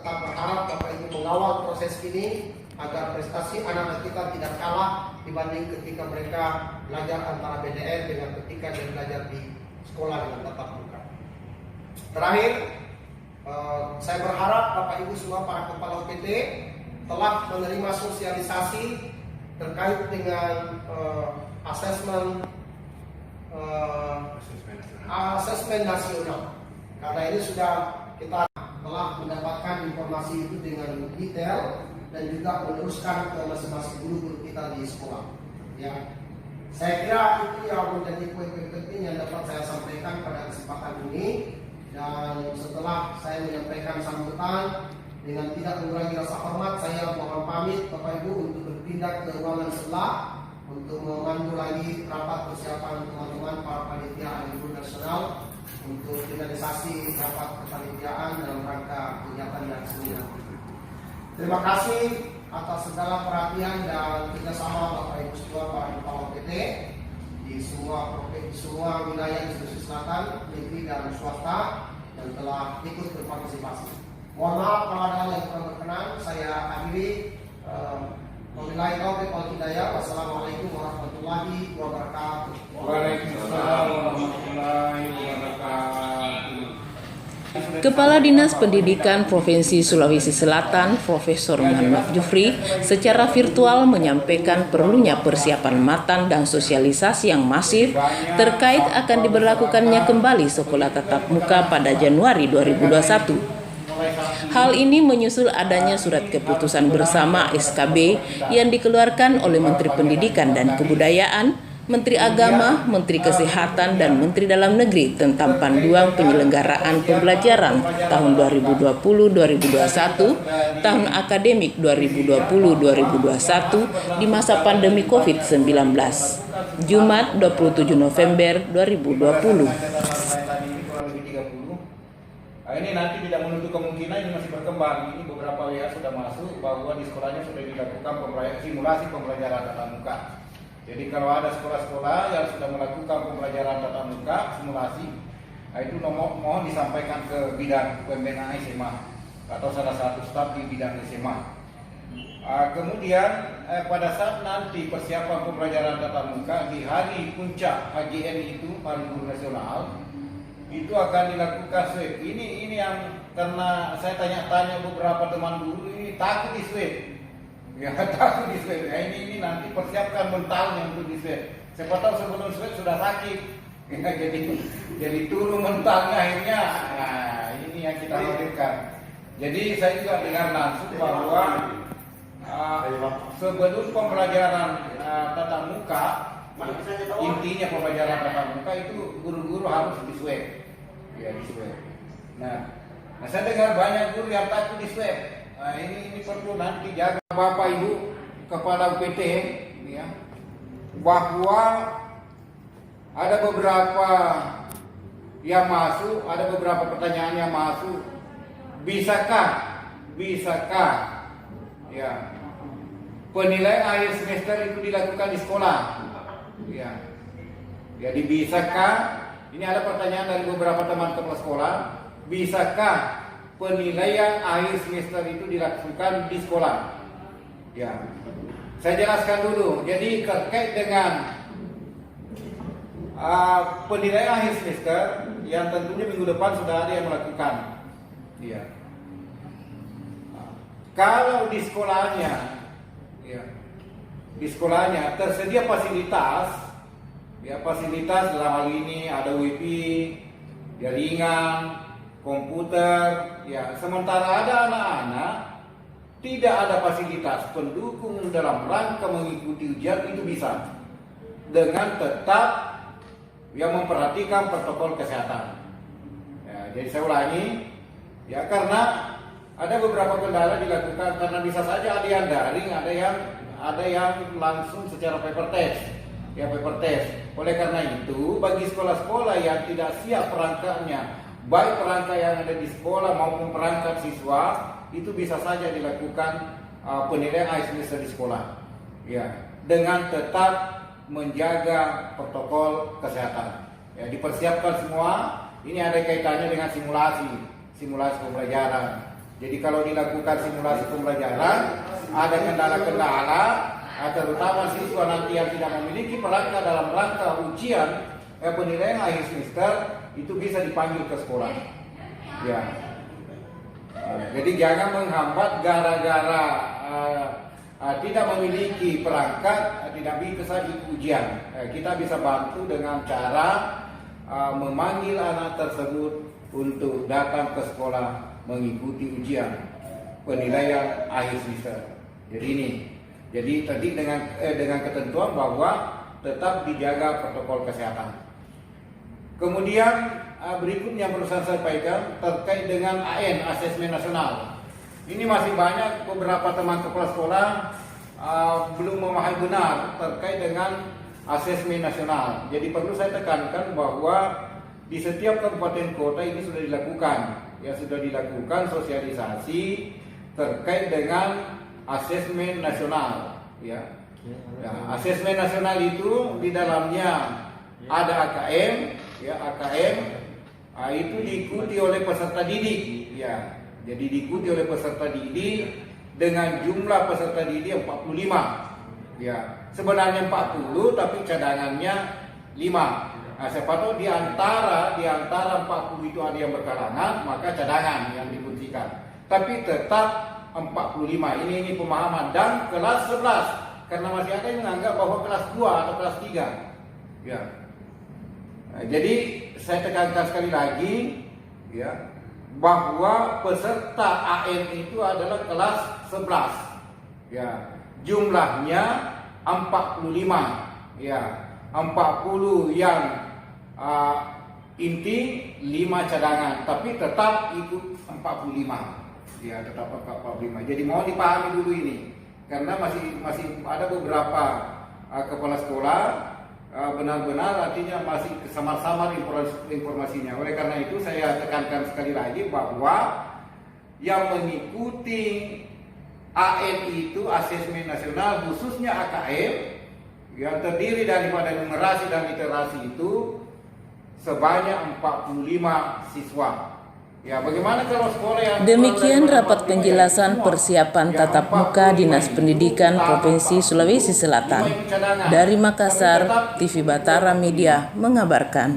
tetap berharap Bapak Ibu mengawal proses ini agar prestasi anak-anak kita tidak kalah dibanding ketika mereka belajar antara BDR dengan ketika dia belajar di sekolah dengan tatap muka. Terakhir, saya berharap Bapak Ibu semua para kepala UPT telah menerima sosialisasi terkait dengan asesmen nasional. Karena ini sudah kita telah mendapatkan informasi itu dengan detail dan juga meneruskan ke masing-masing guru-guru kita di sekolah. Ya, saya kira itu yang menjadi poin-poin penting yang dapat saya sampaikan pada kesempatan ini. Dan setelah saya menyampaikan sambutan dengan tidak mengurangi rasa hormat, saya mohon pamit Bapak Ibu untuk berpindah ke ruangan sebelah untuk memandu lagi rapat persiapan teman-teman para panitia Hari Guru Nasional untuk finalisasi rapat kepanitiaan dalam rangka kegiatan yang semula. Terima kasih atas segala perhatian dan kerjasama Bapak Ibu semua para kepala UPT di semua wilayah di Sulawesi Selatan, negeri dan swasta yang telah ikut berpartisipasi. Mohon maaf kalau ada hal yang kurang berkenan. Saya akhiri. Wabillahi taufiq wal hidayah. Wassalamualaikum warahmatullahi wabarakatuh. Waalaikumsalam warahmatullahi wabarakatuh. Kepala Dinas Pendidikan Provinsi Sulawesi Selatan, Profesor Muhammad Jufri, secara virtual menyampaikan perlunya persiapan matang dan sosialisasi yang masif terkait akan diberlakukannya kembali sekolah tatap muka pada Januari 2021. Hal ini menyusul adanya surat keputusan bersama SKB yang dikeluarkan oleh Menteri Pendidikan dan Kebudayaan, Menteri Agama, Menteri Kesehatan, dan Menteri Dalam Negeri tentang panduan penyelenggaraan pembelajaran tahun 2020-2021, tahun akademik 2020-2021 di masa pandemi COVID-19, Jumat 27 November 2020. Ini nanti tidak menutup kemungkinan ini masih berkembang. Ini beberapa WA sudah masuk bahwa di sekolahnya sudah dilakukan simulasi pembelajaran tatap muka. Jadi kalau ada sekolah-sekolah yang sudah melakukan pembelajaran tatap muka simulasi, itu mohon disampaikan ke bidang pembinaan SMA atau salah satu staf di bidang SMA. Kemudian pada saat nanti persiapan pembelajaran tatap muka di hari puncak HGN itu Hari Guru Nasional, itu akan dilakukan swab. Ini yang karena saya tanya-tanya beberapa teman guru ini takut di swab. Ya takut di swab. Ya, ini nanti persiapkan mentalnya untuk di swab. Siapa tahu sebelum swab sudah sakit. Ya, jadi turun mentalnya akhirnya. Nah, ini yang kita khawatirkan. Jadi saya juga dengar langsung bahwa sebelum pembelajaran tatap muka, intinya pembelajaran tatap muka itu guru-guru harus di swab. Ya, di swab. Nah, saya dengar banyak guru yang takut di swab. Nah, ini perlu nanti jaga Bapak Ibu kepala UPT ya, bahwa ada beberapa yang masuk, ada beberapa pertanyaan yang masuk. Bisakah ya penilaian akhir semester itu dilakukan di sekolah? Ya. Jadi bisakah? Ini ada pertanyaan dari beberapa teman kepala sekolah. Bisakah penilaian akhir semester itu dilakukan di sekolah? Ya, saya jelaskan dulu. Jadi terkait dengan penilaian akhir semester yang tentunya minggu depan sudah ada yang melakukan. Ya. Kalau di sekolahnya tersedia fasilitas. Ya, fasilitas dalam hal ini ada WiFi, jaringan, komputer. Ya, sementara ada anak-anak tidak ada fasilitas pendukung dalam rangka mengikuti ujian, itu bisa dengan tetap yang memperhatikan protokol kesehatan. Ya, jadi saya ulangi, ya karena ada beberapa kendala dilakukan karena bisa saja ada yang daring, ada yang langsung secara paper test. Ya, paper test. Oleh karena itu, bagi sekolah-sekolah yang tidak siap perangkatnya, baik perangkat yang ada di sekolah maupun perangkat siswa, itu bisa saja dilakukan penilaian akhir semester di sekolah. Ya, dengan tetap menjaga protokol kesehatan. Ya, dipersiapkan semua. Ini ada kaitannya dengan simulasi pembelajaran. Jadi kalau dilakukan simulasi pembelajaran, ada kendala-kendala, terutama siswa nanti yang tidak memiliki perangkat dalam rangka ujian penilaian akhir semester, itu bisa dipanggil ke sekolah. Ya. Jadi jangan menghambat gara-gara tidak memiliki perangkat, tidak bisa ujian. Kita bisa bantu dengan cara memanggil anak tersebut untuk datang ke sekolah mengikuti ujian penilaian akhir semester. Jadi ini. Jadi tadi dengan ketentuan bahwa tetap dijaga protokol kesehatan. Kemudian berikutnya perlu saya sampaikan terkait dengan AN, asesmen nasional. Ini masih banyak beberapa teman kepala sekolah belum memahami benar terkait dengan asesmen nasional. Jadi perlu saya tekankan bahwa di setiap kabupaten kota ini sudah dilakukan, sudah dilakukan sosialisasi terkait dengan asesmen nasional. Asesmen nasional itu di dalamnya ada AKM, AKM itu diikuti oleh peserta didik, Jadi diikuti oleh peserta didik dengan jumlah peserta didik 45. Sebenarnya 40 tapi cadangannya 5. Siapa tahu di antara 40 itu ada yang berkalangan, maka cadangan yang dikuncikan. Tapi tetap 45. Ini pemahaman dan kelas 11 karena masih ada yang menganggap bahwa kelas 2 atau kelas 3. Jadi saya tekankan sekali lagi bahwa peserta AN itu adalah kelas 11. Jumlahnya 45. 40 yang inti, 5 cadangan, tapi tetap ikut 45. Tetap 45. Jadi mohon dipahami dulu ini, karena masih ada beberapa kepala sekolah benar-benar artinya masih samar-samar informasinya. Oleh karena itu saya tekankan sekali lagi bahwa yang mengikuti AN itu asesmen nasional khususnya AKM yang terdiri daripada numerasi dan literasi itu sebanyak 45 siswa. Bagaimana kalau sekolah yang Demikian rapat penjelasan persiapan tatap muka Dinas Pendidikan Provinsi Sulawesi Selatan. Dari Makassar, TV Batara Media mengabarkan.